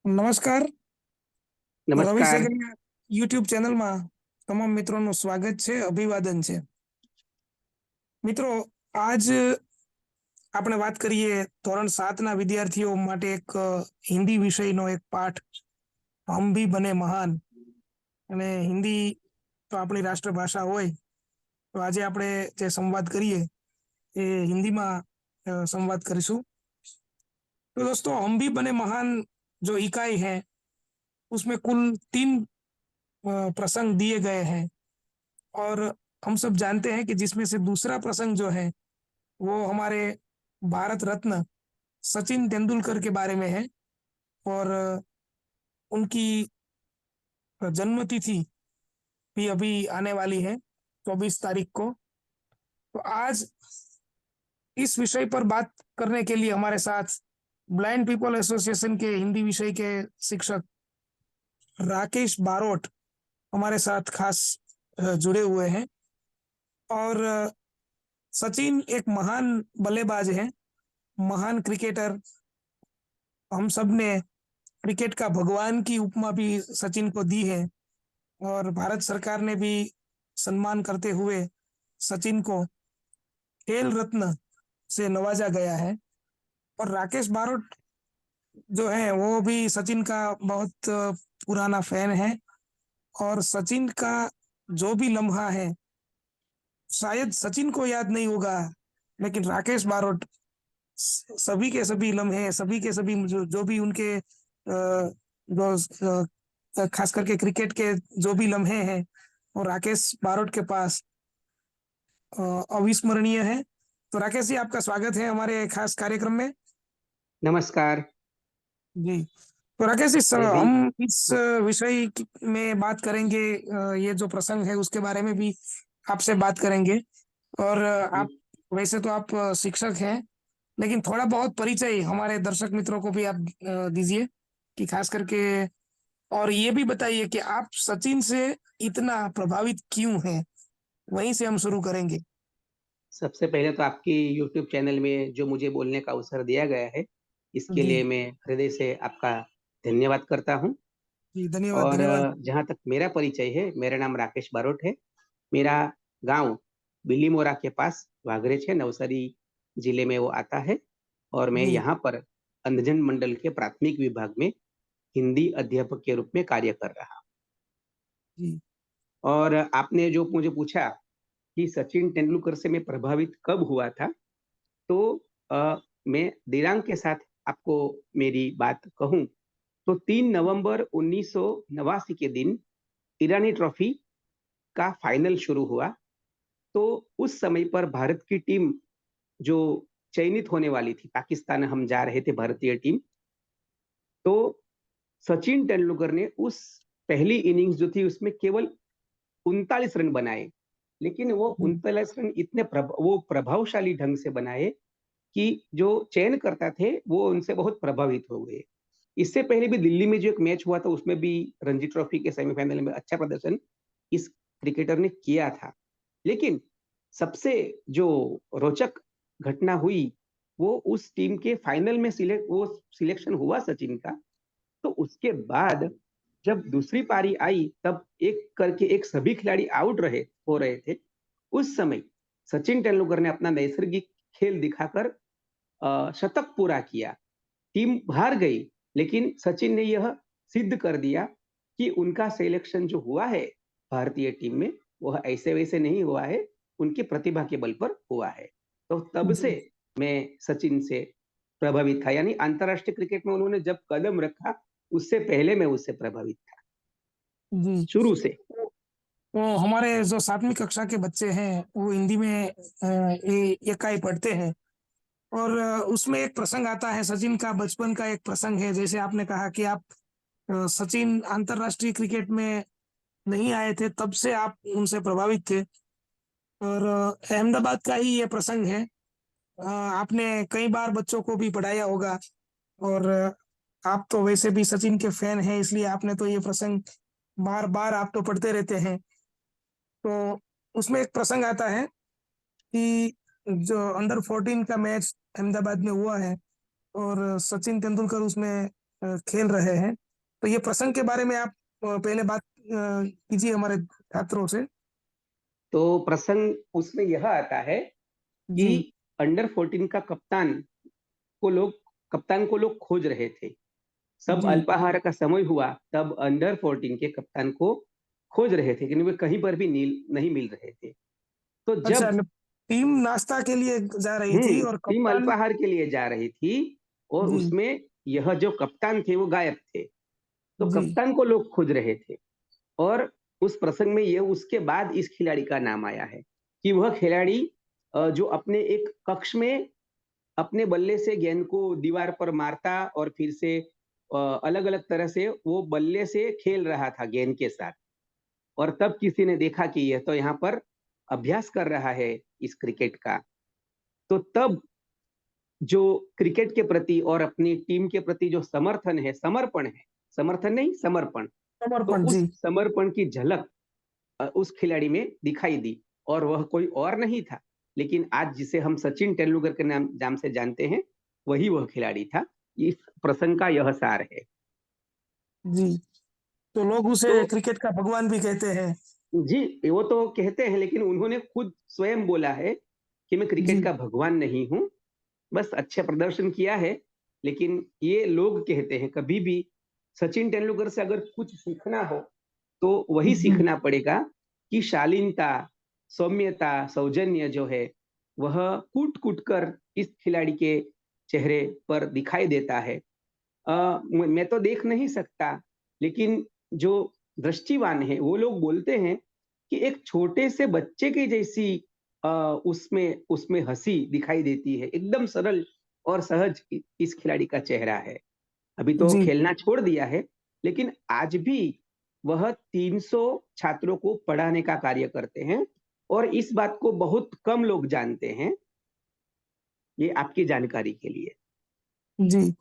નમસ્કાર. રવિ નમસ્કાર. Second YouTube ચેનલમાં તમામ મિત્રોનું સ્વાગત છે, અભિવાદન છે. મિત્રો, આજ આપણે વાત કરીએ ધોરણ 7ના વિદ્યાર્થીઓ માટે એક હિન્દી વિષયનો એક પાઠ, હમ ભી બને મહાન. અને હિન્દી તો આપણી રાષ્ટ્રભાષા હોય, તો આજે આપણે જે સંવાદ કરીએ એ હિન્દીમાં संवाद કરીશું. तो दोस्तों, हम भी बने महान जो इकाई है उसमें कुल 3 प्रसंग दिए गए हैं, और हम सब जानते हैं कि जिसमें से दूसरा प्रसंग जो है वो हमारे भारत रत्न सचिन तेंदुलकर के बारे में है। और उनकी जन्मतिथि भी अभी आने वाली है, 24 तारीख को। तो आज इस विषय पर बात करने के लिए हमारे साथ ब्लाइंड पीपल एसोसिएशन के हिंदी विषय के शिक्षक राकेश बारोट हमारे साथ खास जुड़े हुए हैं। और सचिन एक महान बल्लेबाज है, महान क्रिकेटर। हम सब ने क्रिकेट का भगवान की उपमा भी सचिन को दी है, और भारत सरकार ने भी सम्मान करते हुए सचिन को खेल रत्न से नवाजा गया है। और राकेश बारोट जो है वो भी सचिन का बहुत पुराना फैन है, और सचिन का जो भी लम्हा है शायद सचिन को याद नहीं होगा, लेकिन राकेश बारोट सभी के सभी लम्हे, सभी के सभी जो भी उनके जो खास करके क्रिकेट के जो भी लम्हे हैं वो राकेश बारोट के पास अविस्मरणीय है। तो राकेश जी, आपका स्वागत है हमारे खास कार्यक्रम में। नमस्कार। जी, तो राकेश जी, मैं भी हम इस हाँ, विषय में बात करेंगे, ये जो प्रसंग है उसके बारे में भी आपसे बात करेंगे। और आप जी, वैसे तो आप शिक्षक हैं, लेकिन थोड़ा बहुत परिचय हमारे दर्शक मित्रों को भी आप दीजिए, कि खास करके। और ये भी बताइए कि आप सचिन से इतना प्रभावित क्यों हैं? वहीं से हम शुरू करेंगे। सबसे पहले तो आपकी यूट्यूब चैनल में जो मुझे बोलने का अवसर दिया गया है, इसके जी, लिए मैं हृदय से आपका धन्यवाद करता हूँ। जी, धन्यवाद, और धन्यवाद। जहाँ तक मेरा परिचय है, मेरा नाम राकेश बारोट है। मेरा गांव बिलीमोरा के पास वाघरेज है, नवसारी जिले में वो आता है। और मैं जी, यहाँ पर अंधजन मंडल के प्राथमिक विभाग में हिंदी अध्यापक के रूप में कार्य कर रहा हूँ। जी, और आपने जो मुझे पूछा कि सचिन तेंदुलकर से मैं प्रभावित कब हुआ था, तो मैं दिनांक के साथ आपको मेरी बात कहूं तो 3 नवंबर 1989 के दिन ईरानी ट्रॉफी का फाइनल शुरू हुआ। तो उस समय पर भारत की टीम जो चयनित होने वाली थी, पाकिस्तान हम जा रहे थे भारतीय टीम। तो सचिन तेंदुलकर ने उस पहली इनिंग्स जो थी उसमें केवल 39 रन बनाए, लेकिन वो जी, 39 रन इतने वो प्रभावशाली ढंग से बनाए कि जो चयनकर्ता थे वो उनसे बहुत प्रभावित हो गए। इससे पहले भी दिल्ली में जो एक मैच हुआ था उसमें भी रणजी ट्रॉफी के सेमीफाइनल में अच्छा प्रदर्शन इस क्रिकेटर ने किया था। लेकिन सबसे जो रोचक घटना हुई वो उस टीम के फाइनल में सिलेक्शन हुआ सचिन का। तो उसके बाद जब दूसरी पारी आई तब एक करके एक सभी खिलाड़ी आउट हो रहे थे। उस समय सचिन तेंदुलकर ने अपना नैसर्गिक खेल दिखाकर शतक पूरा किया। टीम हार गई, लेकिन सचिन ने यह सिद्ध कर दिया कि उनका सिलेक्शन जो हुआ है भारतीय टीम में वह ऐसे वैसे नहीं हुआ है, उनकी प्रतिभा के बल पर हुआ है। तो तब से जी, मैं सचिन से प्रभावित था, यानी अंतरराष्ट्रीय क्रिकेट में उन्होंने जब कदम रखा उससे पहले मैं उससे प्रभावित था, जी। शुरू से। तो हमारे जो 7वीं कक्षा के बच्चे हैं वो हिंदी में इकाई पढ़ते हैं, और उसमें एक प्रसंग आता है, सचिन का बचपन का एक प्रसंग है। जैसे आपने कहा कि आप सचिन अंतरराष्ट्रीय क्रिकेट में नहीं आए थे, तब से आप उनसे प्रभावित थे। और अहमदाबाद का ही ये प्रसंग है। आपने कई बार बच्चों को भी पढ़ाया होगा, और आप तो वैसे भी सचिन के फैन हैं, इसलिए आपने तो ये प्रसंग बार बार आप तो पढ़ते रहते हैं। तो उसमें एक प्रसंग आता है कि जो अंडर 14 का मैच अहमदाबाद में हुआ है, और सचिन तेंदुलकर उसमें खेल रहे हैं। तो ये प्रसंग के बारे में आप पहले बात कीजिए हमारे छात्रों से। तो प्रसंग उसमें यह आता है कि जी, अंडर 14 का कप्तान को लोग खोज रहे थे। सब जी। अल्पाहार का समय हुआ, तब अंडर 14 के कप्तान को खोज रहे थे, लेकिन वे कहीं पर भी नहीं मिल रहे थे। तो अच्छा, जब टीम नाश्ता के लिए जा रही थी और टीम कप्तान। अल्पाहार के लिए जा रही थी और जी, उसमें यह जो कप्तान थे वो गायब थे। तो जी। कप्तान को लोग खोज रहे थे और उस प्रसंग में ये उसके बाद इस खिलाड़ी का नाम आया है कि वह खिलाड़ी जो अपने एक कक्ष में अपने बल्ले से गेंद को दीवार पर मारता और फिर से अलग-अलग तरह से वो बल्ले से खेल रहा था गेंद के साथ। और तब किसी ने देखा कि यह तो यहाँ पर अभ्यास कर रहा है इस क्रिकेट का। तो तब जो क्रिकेट के प्रति और अपनी टीम के प्रति जो समर्थन नहीं समर्पण, तो समर्पण। उस जी, समर्पण की झलक उस खिलाड़ी में दिखाई दी और वह कोई और नहीं था, लेकिन आज जिसे हम सचिन तेंदुलकर के नाम से जानते हैं, वही वह खिलाड़ी था। इस प्रसंग का यह सार है। जी। तो लोग उसे तो क्रिकेट का भगवान भी कहते हैं। जी, वो तो कहते हैं, लेकिन उन्होंने खुद स्वयं बोला है कि मैं क्रिकेट जी, का भगवान नहीं हूँ, बस अच्छा प्रदर्शन किया है। लेकिन ये लोग कहते हैं, कभी भी सचिन तेंदुलकर से अगर कुछ सीखना हो, तो वही जी, सीखना पड़ेगा कि शालीनता, सौम्यता, सौजन्य जो है, वह कूट-कूट कर इस खिलाड़ी के चेहरे पर दिखाई देता है। मैं तो देख नहीं सकता, लेकिन जो दृष्टिवान है, वो लोग बोलते हैं कि एक छोटे से बच्चे के जैसी अ, उसमें उसमें हँसी दिखाई देती है। एकदम सरल और सहज इस खिलाड़ी का चेहरा है। अभी तो जी, खेलना छोड़ दिया है, लेकिन आज भी वह 300 छात्रों को पढ़ाने का कार्य करते हैं और इस बात को बहुत कम लोग जानते हैं। ये आपकी जानकारी के लिए। जी।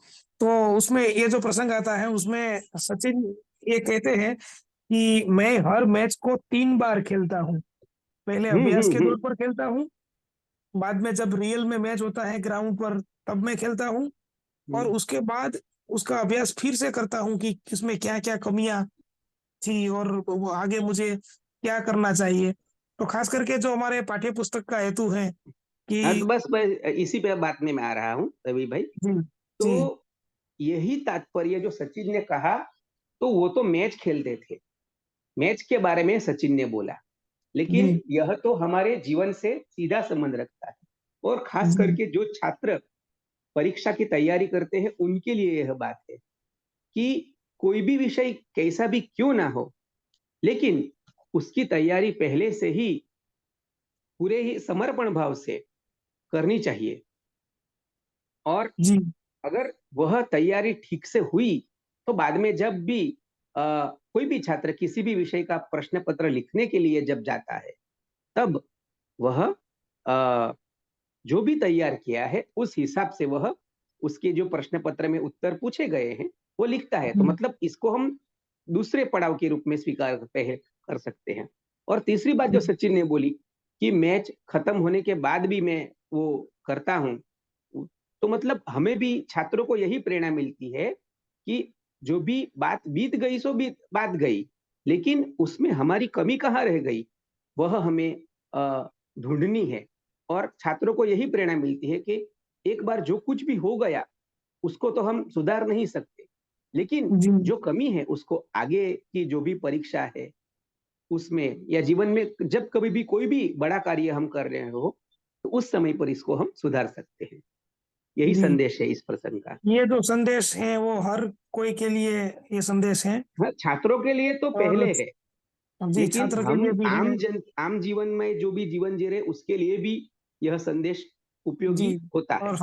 तो उसमें ये जो प्रसंग आता है उसमें सचिन ये कहते हैं कि मैं हर मैच को 3 बार खेलता हूँ। पहले हुँ, अभ्यास हुँ, के हुँ, तौर पर खेलता हूँ, बाद में जब रियल में मैच होता है ग्राउंड पर तब मैं खेलता हूँ और हुँ। उसके बाद उसका अभ्यास फिर से करता हूँ कि इसमें क्या-क्या कमियाँ थी और वो आगे मुझे क्या करना चाहिए। तो खास करके जो हमारे पाठ्य पुस्तक का हेतु है हाँ, तो कि। बस मैं इसी पे बात में मैं आ रहा हूँ, रवि भाई। जी, जी, तो यही तात्पर्य जो सचिन ने कहा, तो वो तो मैच खेलते थे। मैच के बारे में सचिन ने बोला, लेकिन जी, यह तो हमारे जीवन से सीधा संबंध रखता है और खास जी, करके जो छात्र परीक्षा की तैयारी करते हैं, उनके लिए यह बात है कि कोई भी विषय कैसा भी क्यों ना हो, लेकिन उसकी तैयारी पहले से ही पूरे ही समर्पण भाव से करनी चाहिए और जी, अगर वह तैयारी ठीक से हुई, तो बाद में जब भी कोई भी छात्र किसी भी विषय का प्रश्न पत्र लिखने के लिए जब जाता है, तब वह जो भी तैयार किया है, उस हिसाब से वह उसके जो प्रश्न पत्र में उत्तर पूछे गए हैं, वो लिखता है। तो जी, मतलब इसको हम दूसरे पड़ाव के रूप में स्वीकार कर सकते हैं। और तीसरी बात जो जी, सचिन ने बोली कि मैच खत्म होने के बाद भी मैं वो करता हूँ, तो मतलब हमें भी छात्रों को यही प्रेरणा मिलती है कि जो भी बात बीत गई सो बात गई, लेकिन उसमें हमारी कमी कहाँ रह गई, वह हमें ढूंढनी है। और छात्रों को यही प्रेरणा मिलती है कि एक बार जो कुछ भी हो गया, उसको तो हम सुधार नहीं सकते, लेकिन जी, जो कमी है उसको आगे की जो भी परीक्षा है उसमें या जीवन में जब कभी भी कोई भी बड़ा कार्य हम कर रहे हो, तो उस समय पर इसको हम सुधार सकते हैं। यही जी। संदेश है इस प्रसंग का। ये जो संदेश है वो हर कोई के लिए ये संदेश है हाँ, छात्रों के लिए तो और पहले है, जी, लेकिन छात्र के हम लिए भी है। आम जीवन में जो भी जीवन जी रहे उसके लिए भी यह संदेश जी, उपयोगी होता है। और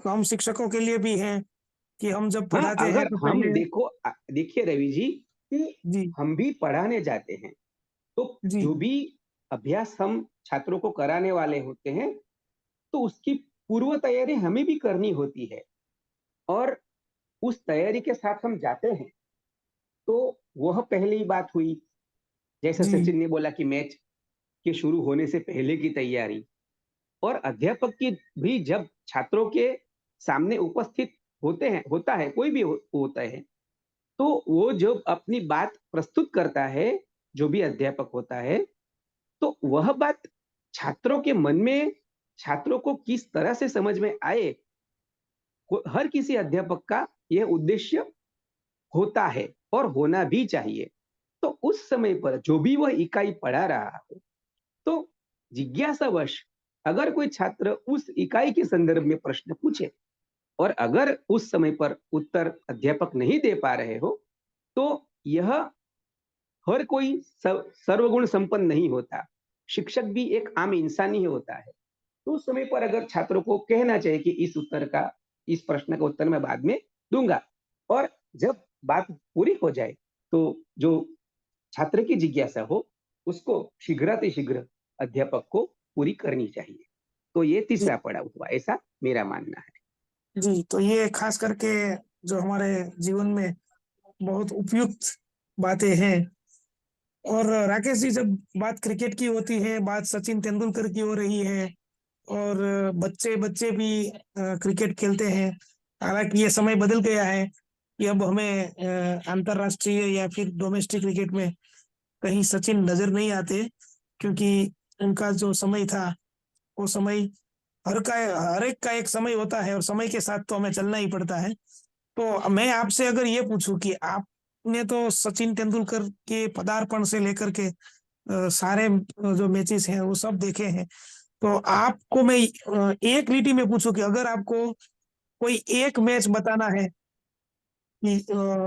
हम शिक्षकों के लिए भी हैं कि हम जब हाँ, पढ़ाते हैं अगर तो हम पहले। देखिए रवि जी कि जी, हम भी पढ़ाने जाते हैं, तो जी, जो भी अभ्यास हम छात्रों को कराने वाले होते हैं, तो उसकी पूर्व तैयारी हमें भी करनी होती है और उस तैयारी के साथ हम जाते हैं, तो वह पहली बात हुई। जैसे जी, सचिन ने बोला कि मैच के शुरू होने से पहले की तैयारी और अध्यापक की भी जब छात्रों के सामने उपस्थित होता है, कोई भी होता है, तो वो जब अपनी बात प्रस्तुत करता है, जो भी अध्यापक होता है, तो वह बात छात्रों के मन में, छात्रों को किस तरह से समझ में आए, हर किसी अध्यापक का यह उद्देश्य होता है और होना भी चाहिए। तो उस समय पर जो भी वह इकाई पढ़ा रहा हो, तो जिज्ञासावश अगर कोई छात्र उस इकाई के संदर्भ में प्रश्न पूछे और अगर उस समय पर उत्तर अध्यापक नहीं दे पा रहे हो, तो यह हर कोई सर्वगुण संपन्न नहीं होता। शिक्षक भी एक आम इंसान ही होता है। तो उस समय पर अगर छात्रों को कहना चाहिए कि इस प्रश्न का उत्तर मैं बाद में दूंगा, और जब बात पूरी हो जाए तो जो छात्र की जिज्ञासा हो उसको शीघ्रातिशीघ्र अध्यापक को पूरी करनी चाहिए। तो ये जी तीसरा पड़ाव हुआ, ऐसा मेरा मानना है। जी, तो ये खास करके जो हमारे जीवन में बहुत उपयुक्त बातें हैं। और राकेश जी, जब बात क्रिकेट की होती है, बात सचिन तेंदुलकर की हो रही है, और बच्चे बच्चे भी क्रिकेट खेलते हैं। हालांकि ये समय बदल गया है कि अब हमें अंतरराष्ट्रीय या फिर डोमेस्टिक क्रिकेट में कहीं सचिन नजर नहीं आते, क्योंकि उनका जो समय था, वो समय हर एक का एक समय होता है, और समय के साथ तो हमें चलना ही पड़ता है। तो मैं आपसे अगर ये पूछूं कि आपने तो सचिन तेंदुलकर के पदार्पण से लेकर के सारे जो मैचेस हैं वो सब देखे हैं। तो आपको मैं एक लिटी में पूछूं कि अगर आपको कोई एक मैच बताना है कि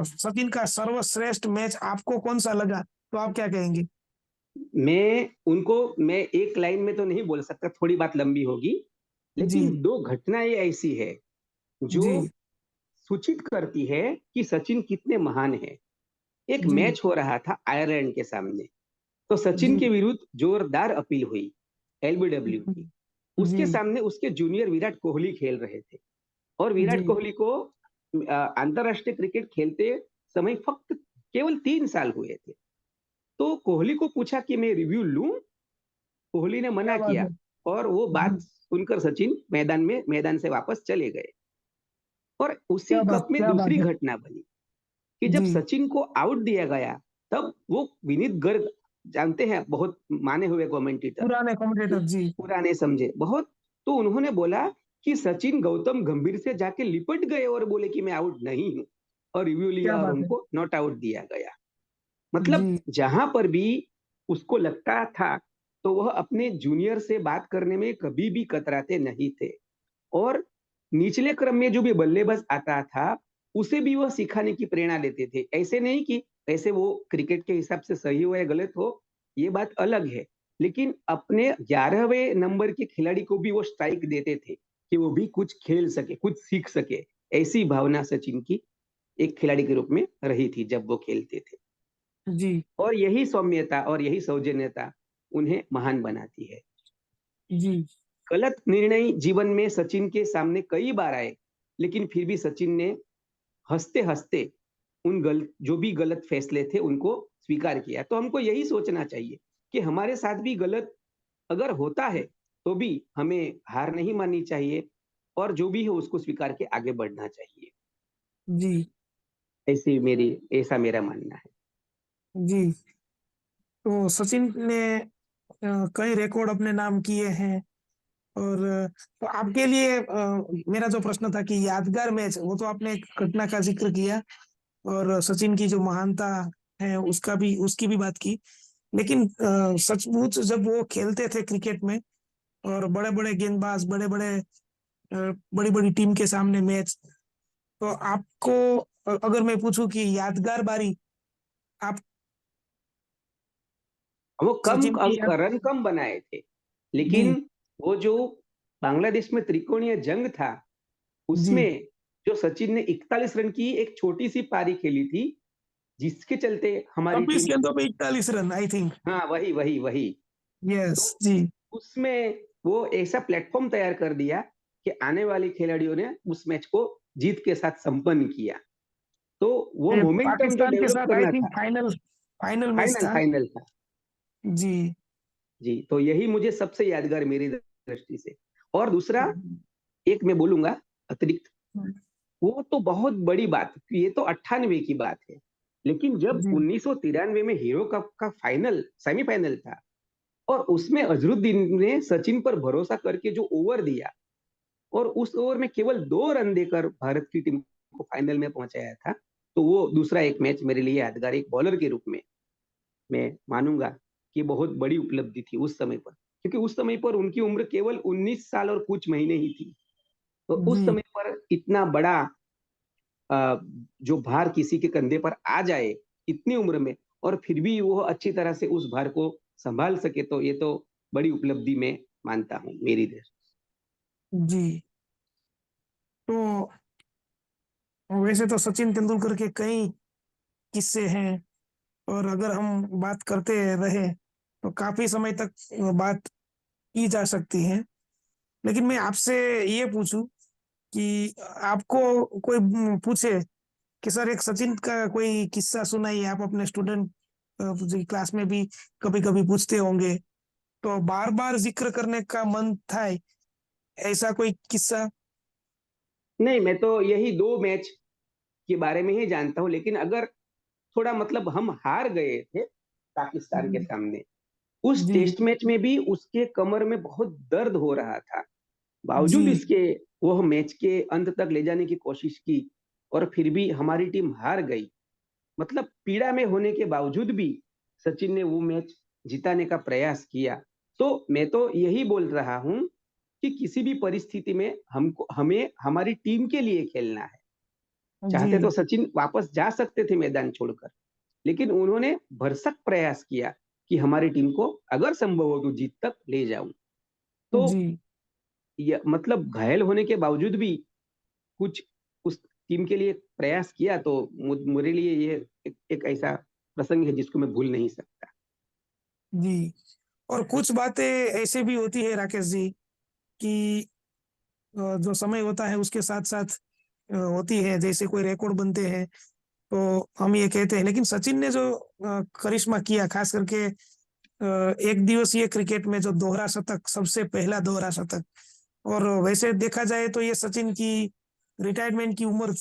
सचिन का सर्वश्रेष्ठ मैच आपको कौन सा लगा, तो आप क्या कहेंगे? मैं एक लाइन में तो नहीं बोल सकता, थोड़ी बात लंबी होगी, जी लेकिन 2 घटनाएँ ऐसी है, जो जी सूचित करती है कि सचिन कितने महान हैं। एक जी मैच हो रहा था आयरलैंड के सामने, तो जी सचिन के विरुद्ध जोरदार अपील हुई, एलबीडब्ल्यू जी की। उसके सामने उसके जूनियर विराट कोहली खेल रहे थे, और विराट जी कोहली को अंतरराष्ट्रीय क्रिकेट खेलते समय फक्त केवल 3 साल हुए थे। तो कोहली को पूछा कि मैं रिव्यू लूँ? कोहली ने क्या मना बात किया, है। और वो बात जी, सुनकर सचिन मैदान से वापस चले गए। और उसी कप में क्या बात दूसरी है। घटना बनी कि जब जी, सचिन को आउट दिया गया, तब वो विनीत गर्ग, जानते हैं, बहुत माने हुए कमेंटेटर, पुराने कमेंटेटर जी। पुराने समझे बहुत, तो उन्होंने बोला कि सचिन गौतम गंभीर से जाके लिपट गए और बोले कि मैं आउट नहीं हूं, और रिव्यू क्या लिया और बात है। उनको नॉट आउट दिया गया। जी मतलब जहां पर भी उसको लगता था, तो वह अपने जूनियर से बात करने में कभी भी कतराते नहीं थे, और निचले क्रम में जो भी बल्लेबाज आता था, उसे भी वह सिखाने की प्रेरणा लेते थे। ऐसे नहीं कि ऐसे वो क्रिकेट के हिसाब से सही हो या गलत हो, ये बात अलग है। लेकिन अपने 11वें नंबर के खिलाड़ी को भी वो स्ट्राइक देते थे, कि वो भी कुछ खेल सके, कुछ सीख सके। ऐसी भावना सचिन की एक खिलाड़ी के रूप में रही थी जब वो खेलते थे। जी और यही सौम्यता और यही सौजन्यता उन्हें महान बनाती है। जी। गलत निर्णय जीवन में सचिन के सामने कई बार आए, लेकिन फिर भी सचिन ने हँसते-हँसते जो भी गलत फैसले थे उनको स्वीकार किया। तो हमको यही सोचना चाहिए कि हमारे साथ भी गलत अगर होता है, तो भी हमें हार नहीं माननी चाहिए, और जो भी है उसको स्वीकार के आगे बढ़ना चाहिए। जी ऐसा मेरा मानना है। जी। तो सचिन ने कई रिकॉर्ड अपने नाम किए हैं। और तो आपके लिए मेरा जो प्रश्न था कि यादगार मैच, वो तो आपने एक घटना का जिक्र किया, और सचिन की जो महानता है उसकी भी बात की। लेकिन सचमुच जब वो खेलते थे क्रिकेट में, और बड़े-बड़े गेंदबाज, बड़ी-बड़ी टीम के सामने मैच, तो आपको अगर मैं पूछूं कि यादगार बारी, आप वो कम सचिन की याद। रन कम बनाए थे, जी लेकिन वो जो बांग्लादेश में त्रिकोणीय जंग था, जी। उसमें जो सचिन ने 41 रन की एक छोटी-सी पारी खेली थी, जिसके चलते हमारी 26 टीम, गेंदों पे 41 रन, आई थिंक। हाँ, वही। यस तो जी। उसमें वो ऐसा प्लेटफ़ॉर्म तैयार कर दिया कि आने वाले खिलाड़ियों ने उस मैच को जीत के साथ संपन्न किया। तो वो ये मोमेंटम जो पाकिस्तान के डेवलप साथ आई करना थिंक था, फाइनल फाइनल मैच था। फाइनल था। जी जी, तो यही मुझे सबसे यादगार मेरी दृष्टि से। और दूसरा एक मैं बोलूँगा अतिरिक्त, वो तो बहुत बड़ी बात, ये तो 98 की बात है। लेकिन जब जी 1993 में हीरो कप का फाइनल सेमीफाइनल था और उसमें अजरुद्दीन ने सचिन पर भरोसा करके जो ओवर दिया और उस ओवर में केवल 2 रन देकर भारत की टीम को फाइनल में पहुंचाया था, तो वो दूसरा एक मैच मेरे लिए यादगार एक बॉलर के रूप में मैं मानूँगा कि बहुत बड़ी उपलब्धि थी उस समय पर। क्योंकि उस समय पर उनकी उम्र केवल 19 साल और कुछ महीने ही थी। तो उस जी समय पर इतना बड़ा अ, जो भार किसी के कंधे पर आ जाए इतनी उम्र में और फिर भी वो अच्छी तरह से उस भार को सँभाल सके, तो ये तो बड़ी उपलब्धि मैं मानता हूँ मेरी दृष्टि जी। तो वैसे तो सचिन तेंदुलकर के कई किस्से हैं, और अगर हम बात करते रहे तो काफी समय तक बात की जा सकती है। लेकिन मैं आपसे ये पूछूं कि आपको कोई पूछे कि सर एक सचिन का कोई किस्सा सुनाइए, आप अपने स्टूडेंट क्लास में भी कभी कभी पूछते होंगे, तो बार बार जिक्र करने का मन था, ऐसा कोई किस्सा? नहीं, मैं तो यही 2 मैच के बारे में ही जानता हूँ, लेकिन अगर थोड़ा मतलब हम हार गए थे पाकिस्तान के जी सामने। उस जी टेस्ट मैच में भी उसके कमर में बहुत दर्द हो रहा था। बावजूद जी इसके वह मैच के अंत तक ले जाने की कोशिश की और फिर भी हमारी टीम हार गई। मतलब पीड़ा में होने के बावजूद भी सचिन ने वो मैच जिताने का प्रयास किया। तो मैं तो यही बोल रहा हूँ कि किसी भी परिस्थिति में हमको हमें हमारी टीम के लिए खेलना है। चाहते तो जी सचिन वापस जा सकते थे मैदान छोड़कर, लेकिन उन्होंने भरसक प्रयास किया कि हमारी टीम को अगर संभव हो तो जीत तक ले जाऊँ। तो जी य मतलब घायल होने के बावजूद भी कुछ उस टीम के लिए प्रयास किया, तो मेरे लिए ये एक ऐसा प्रसंग है जिसको मैं भूल नहीं सकता। जी। और कुछ बातें ऐसे भी होती है राकेश जी कि जो समय होता है उसके साथ साथ होती है, जैसे कोई रिकॉर्ड बनते हैं तो हम ये कहते हैं, लेकिन सचिन ने जो करिश्मा किया, खास करके एक दिवसीय क्रिकेट में जो दोहरा शतक, सबसे पहला दोहरा शतक, और वैसे देखा जाए तो ये सचिन की रिटायरमेंट की उम्र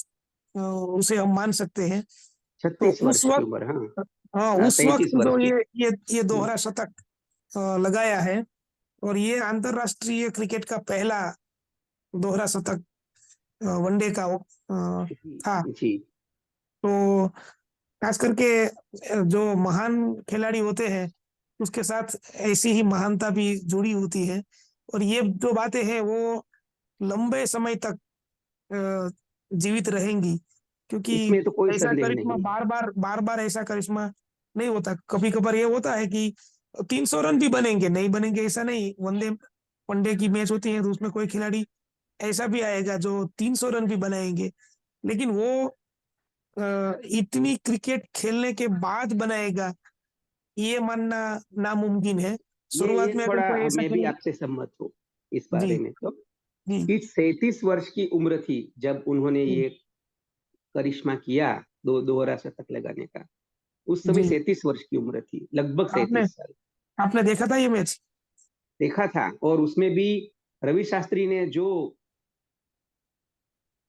उसे हम मान सकते हैं। तो 36 उस वर्ष की वक्त, उम्र, हाँ। हाँ उस 33 वक्त वर्ष जो की। ये हुँ, दोहरा शतक लगाया है, और ये अंतरराष्ट्रीय क्रिकेट का पहला दोहरा शतक वनडे का जी, था। जी। तो खास करके जो महान खिलाड़ी होते हैं उसके साथ ऐसी ही महानता भी जुड़ी होती है, और ये जो बातें हैं वो लंबे समय तक अ, जीवित रहेंगी, क्योंकि इसमें तो कोई ऐसा संदेह करिश्मा नहीं है। बार बार ऐसा करिश्मा नहीं होता। कभी कभार ये होता है कि 300 रन भी बनेंगे, नहीं बनेंगे ऐसा नहीं, वनडे की मैच होती है तो उसमें कोई खिलाड़ी ऐसा भी आएगा जो 300 रन भी बनाएंगे, लेकिन वो इतनी क्रिकेट खेलने के बाद बनाएगा, ये मानना नामुमकिन है। ये शुरुआत में अगर कोई थोड़ा ऐसा मैं भी खेल। आपसे सहमत हूँ इस जी बारे में तो, जी कि 37 वर्ष की उम्र थी जब उन्होंने जी ये करिश्मा किया, दोहरा शतक लगाने का। उस समय जी। 37 वर्ष की उम्र थी, लगभग आपने 37 साल। आपने देखा था ये मैच? देखा था और उसमें भी रवि शास्त्री ने जो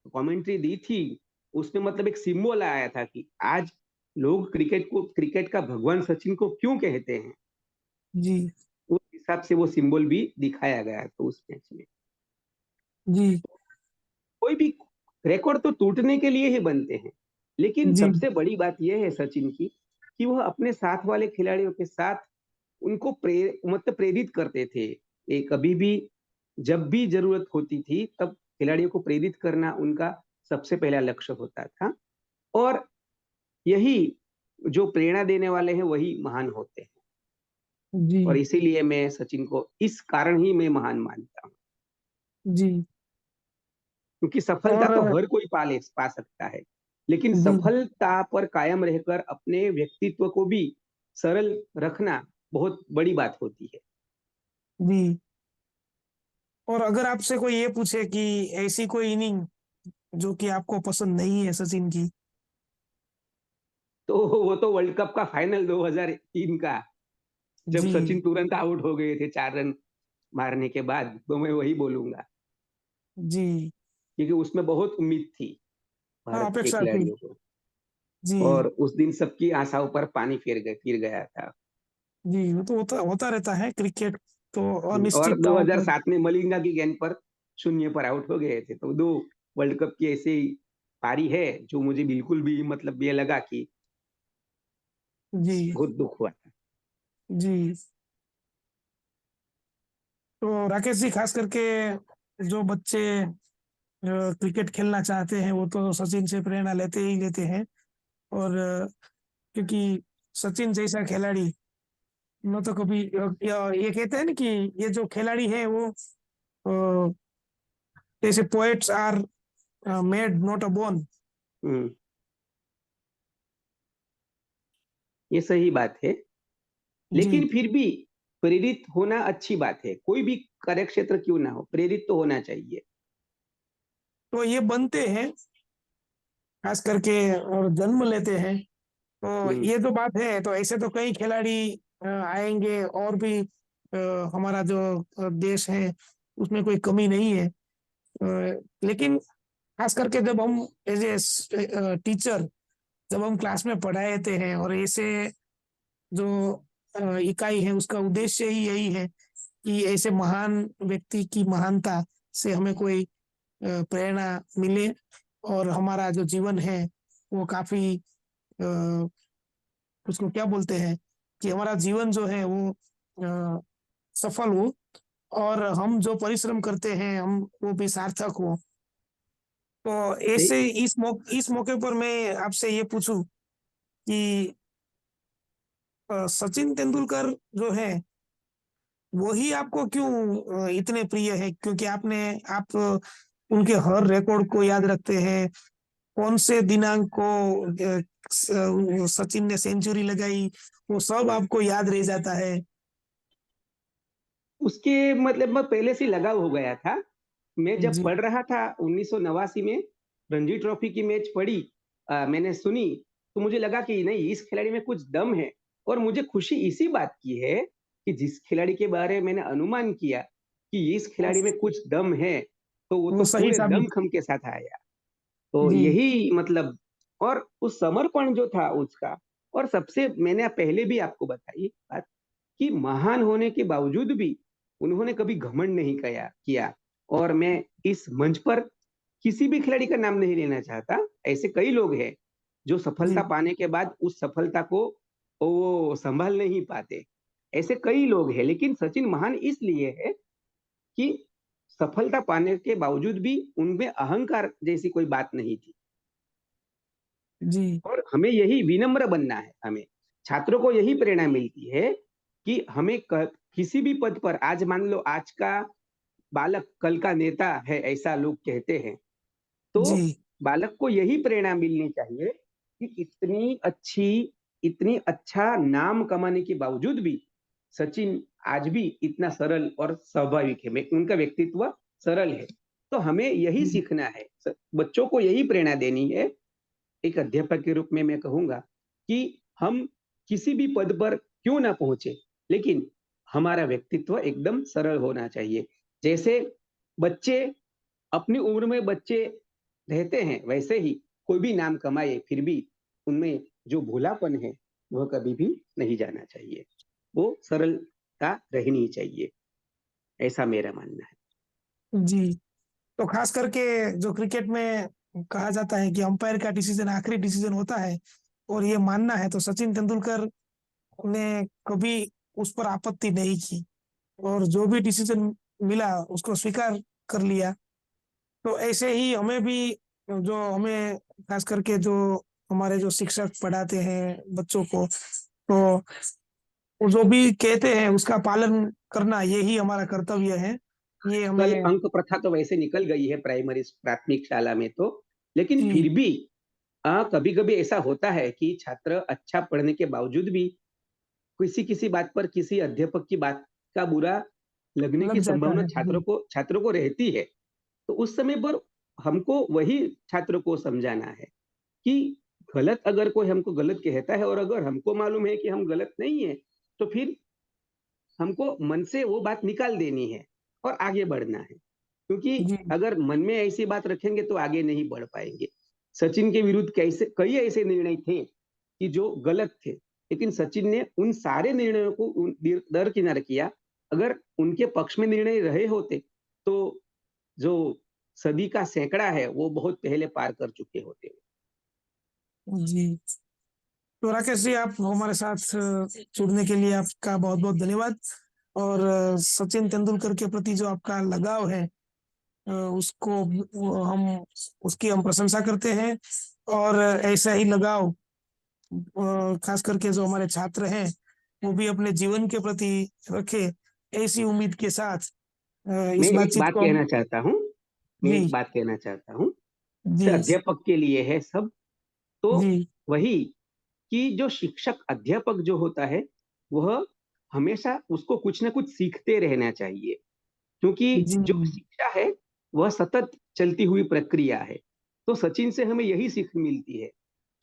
कमेंट्री दी थी, उसमें मतलब एक सिंबल आया था कि आज लोग क्रिकेट का भगवान सचिन को क्यों कहते हैं। जी उस हिसाब से वो सिंबल भी दिखाया गया तो उस मैच में। जी कोई भी रिकॉर्ड तो टूटने के लिए ही बनते हैं, लेकिन जी सबसे बड़ी बात यह है सचिन की कि वह अपने साथ वाले खिलाड़ियों के साथ उनको मतलब प्रेरित करते थे। ये कभी भी जब भी जरूरत होती थी तब खिलाड़ियों को प्रेरित करना उनका सबसे पहला लक्ष्य होता था और यही जो प्रेरणा देने वाले हैं वही महान होते हैं जी और इसीलिए मैं सचिन को इस कारण ही मैं महान मानता हूँ जी। क्योंकि सफलता तो और हर कोई पा सकता है, लेकिन जी सफलता पर कायम रहकर अपने व्यक्तित्व को भी सरल रखना बहुत बड़ी बात होती है। जी। और अगर आपसे कोई ये पूछे कि ऐसी कोई इनिंग जो कि आपको पसंद नहीं है सचिन की? तो वो तो वर्ल्ड कप का फाइनल 2003 का, जब जी सचिन तुरंत आउट हो गए थे 4 रन मारने के बाद, तो मैं वही बोलूँगा जी क्योंकि उसमें बहुत उम्मीद थी। हाँ, भारत के अपेक्षा थी। खिलाड़ियों को। और जी, उस दिन सबकी आशाओं पर पानी फिर गया था। जी, वो तो होता होता रहता है क्रिकेट तो और अनिश्चितताओं पर। 2007 में मलिंगा की गेंद पर शून्य पर आउट हो गए थे। तो 2 वर्ल्ड कप की ऐसी पारी है जो मुझे बिल्कुल भी मतलब ये लगा कि जी, बहुत दुःख हुआ था। जी। तो राकेश जी खास करके जो बच्चे क्रिकेट खेलना चाहते हैं वो तो सचिन से प्रेरणा लेते ही लेते हैं और क्योंकि सचिन जैसा खिलाड़ी न तो कभी ये कहते हैं ना कि ये जो खिलाड़ी है वो अ, जैसे poets are made not a born. हुँ, ये सही बात है। जी, लेकिन फिर भी प्रेरित होना अच्छी बात है। कोई भी कार्यक्षेत्र क्यों ना हो, प्रेरित तो होना चाहिए। तो ये बनते हैं खास करके और जन्म लेते हैं तो हुँ, ये तो बात है तो ऐसे तो कई खिलाड़ी आएंगे और भी हमारा जो देश है उसमें कोई कमी नहीं है। लेकिन खास करके जब हम एज ए टीचर जब हम क्लास में पढ़ाते हैं और ऐसे जो इकाई है उसका उद्देश्य ही यही है कि ऐसे महान व्यक्ति की महानता से हमें कोई प्रेरणा मिले और हमारा जो जीवन है वो काफी उसको क्या बोलते हैं कि हमारा जीवन जो है वो अ, सफल हो और हम जो परिश्रम करते हैं हम वो भी सार्थक हो। तो सही ऐसे इस मौके पर मैं आपसे ये पूछूं कि सचिन तेंदुलकर जो है वही आपको क्यों इतने प्रिय है क्योंकि आप उनके हर रिकॉर्ड को याद रखते हैं कौन से दिनांक को सचिन ने सेंचुरी लगाई वो सब आपको याद रह जाता है। उसके मतलब मैं पहले से लगाव हो गया था। मैं जब जी, पढ़ रहा था 1989 में रणजी ट्रॉफी की मैच पढ़ी मैंने सुनी, तो मुझे लगा कि नहीं इस खिलाड़ी में कुछ दम है। और मुझे खुशी इसी बात की है कि जिस खिलाड़ी के बारे में मैंने अनुमान किया कि इस वो खिलाड़ी में कुछ दम है, तो वो वो तो सही पूरे साबित। दमखम के साथ आया। तो जी, यही मतलब और उस समर्पण जो था उसका। और सबसे मैंने पहले भी आपको बताई बात कि महान होने के बावजूद भी उन्होंने कभी घमंड नहीं किया। और मैं इस मंच पर किसी भी खिलाड़ी का नाम नहीं लेना चाहता। ऐसे कई लोग हैं जो सफलता जी, पाने के बाद उस सफलता को वो संभाल नहीं पाते। ऐसे कई लोग हैं, लेकिन सचिन महान इसलिए है कि सफलता पाने के बावजूद भी उनमें अहंकार जैसी कोई बात नहीं थी। जी, और हमें यही विनम्र बनना है। हमें छात्रों को यही प्रेरणा मिलती है कि हमें किसी भी पद पर आज मान लो आज का बालक कल का नेता है ऐसा लोग कहते हैं। तो जी, बालक को यही प्रेरणा मिलनी चाहिए कि इतनी अच्छा नाम कमाने के बावजूद भी सचिन आज भी इतना सरल और स्वाभाविक है। उनका व्यक्तित्व सरल है। तो हमें यही जी, सीखना है। बच्चों को यही प्रेरणा देनी है। एक अध्यापक के रूप में मैं कहूँगा कि हम किसी भी पद पर क्यों ना पहुँचे, लेकिन हमारा व्यक्तित्व एकदम सरल होना चाहिए। जैसे बच्चे अपनी उम्र में बच्चे रहते हैं, वैसे ही कोई भी नाम कमाए, फिर भी उनमें जो भोलापन है, वह कभी भी नहीं जाना चाहिए। वो सरलता रहनी चाहिए, ऐसा मेरा मानना है। जी। तो खास करके जो क्रिकेट में कहा जाता है कि अंपायर का डिसीजन आखिरी डिसीजन होता है और ये मानना है तो सचिन तेंदुलकर ने कभी उस पर आपत्ति नहीं की और जो भी डिसीजन मिला उसको स्वीकार कर लिया। तो ऐसे ही हमें भी जो हमें खास करके जो हमारे जो शिक्षक पढ़ाते हैं बच्चों को तो वो जो भी कहते हैं उसका पालन करना यही हमारा कर्तव्य है। ये कल हमें। अंक प्रथा तो वैसे निकल गई है प्राथमिक शाला में तो, लेकिन जी, फिर भी कभी-कभी ऐसा होता है कि छात्र अच्छा पढ़ने के बावजूद भी किसी-किसी बात पर किसी अध्यापक की बात का बुरा लगने लग की जाता संभावना है। जी, छात्रों को रहती है। तो उस समय पर हमको वही छात्र को समझाना है कि गलत अगर कोई हमको गलत कहता है और अगर हमको मालूम है कि हम गलत नहीं है, तो फिर हमको मन से वो बात निकाल देनी है और आगे बढ़ना है। क्योंकि जी, अगर मन में ऐसी बात रखेंगे तो आगे नहीं बढ़ पाएँगे। सचिन के विरुद्ध कैसे कई ऐसे निर्णय थे कि जो गलत थे, लेकिन सचिन ने उन सारे निर्णयों को दरकिनार किया। अगर उनके पक्ष में निर्णय रहे होते, तो जो सदी का सैकड़ा है, वो बहुत पहले पार कर चुके होते। जी। तो राकेश जी, आप हमारे साथ जुड़ने के लिए आपका बहुत बहुत धन्यवाद। और सचिन तेंदुलकर के प्रति जो आपका लगाव है, उसको हम उसकी हम प्रशंसा करते हैं। और ऐसा ही लगाव खास करके जो हमारे छात्र हैं, वो भी अपने जीवन के प्रति रखे, ऐसी उम्मीद के साथ मैं इस एक बातचीत बात को हम। कहना चाहता हूँ मैं जी। एक बात कहना चाहता हूँ, जी। अध्यापक के लिए है सब, तो जी। वही कि जो शिक्षक अध्यापक जो होता है, वह हमेशा उसको कुछ ना कुछ सीखते रहना चाहिए। क्योंकि जी। जो शिक्षा है, वह सतत चलती हुई प्रक्रिया है। तो सचिन से हमें यही सीख मिलती है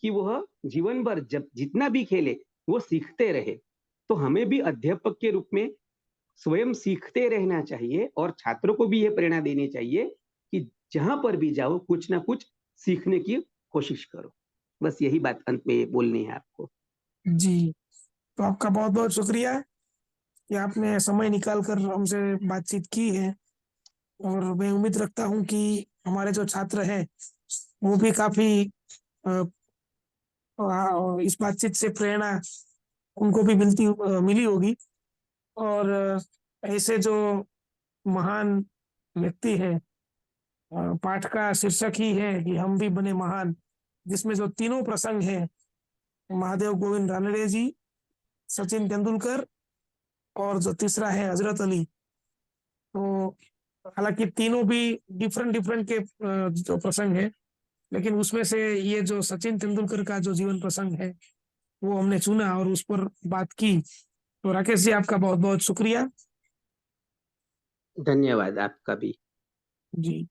कि वह जीवन भर जब जितना भी खेले, वो सीखते रहे। तो हमें भी अध्यापक के रूप में स्वयं सीखते रहना चाहिए और छात्रों को भी ये प्रेरणा देनी चाहिए कि जहाँ पर भी जाओ, कुछ ना कुछ सीखने की कोशिश करो। बस यही बात अंत में बोलनी है आपको। जी। तो आपका बहुत बहुत शुक्रिया कि आपने समय निकाल कर हमसे बातचीत की है। और मैं उम्मीद रखता हूँ कि हमारे जो छात्र हैं, वो भी काफी अ, इस बातचीत से प्रेरणा उनको भी मिली होगी। और ऐसे जो महान व्यक्ति हैं, पाठ का शीर्षक ही है कि हम भी बने महान, जिसमें जो तीनों प्रसंग हैं, महादेव गोविंद रानड़े जी, सचिन तेंदुलकर, और जो तीसरा है हजरत अली। तो हालांकि तीनों भी डिफरेंट डिफरेंट के जो प्रसंग है, लेकिन उसमें से ये जो सचिन तेंदुलकर का जो जीवन प्रसंग है, वो हमने चुना और उस पर बात की। तो राकेश जी, आपका बहुत बहुत शुक्रिया। धन्यवाद आपका भी। जी।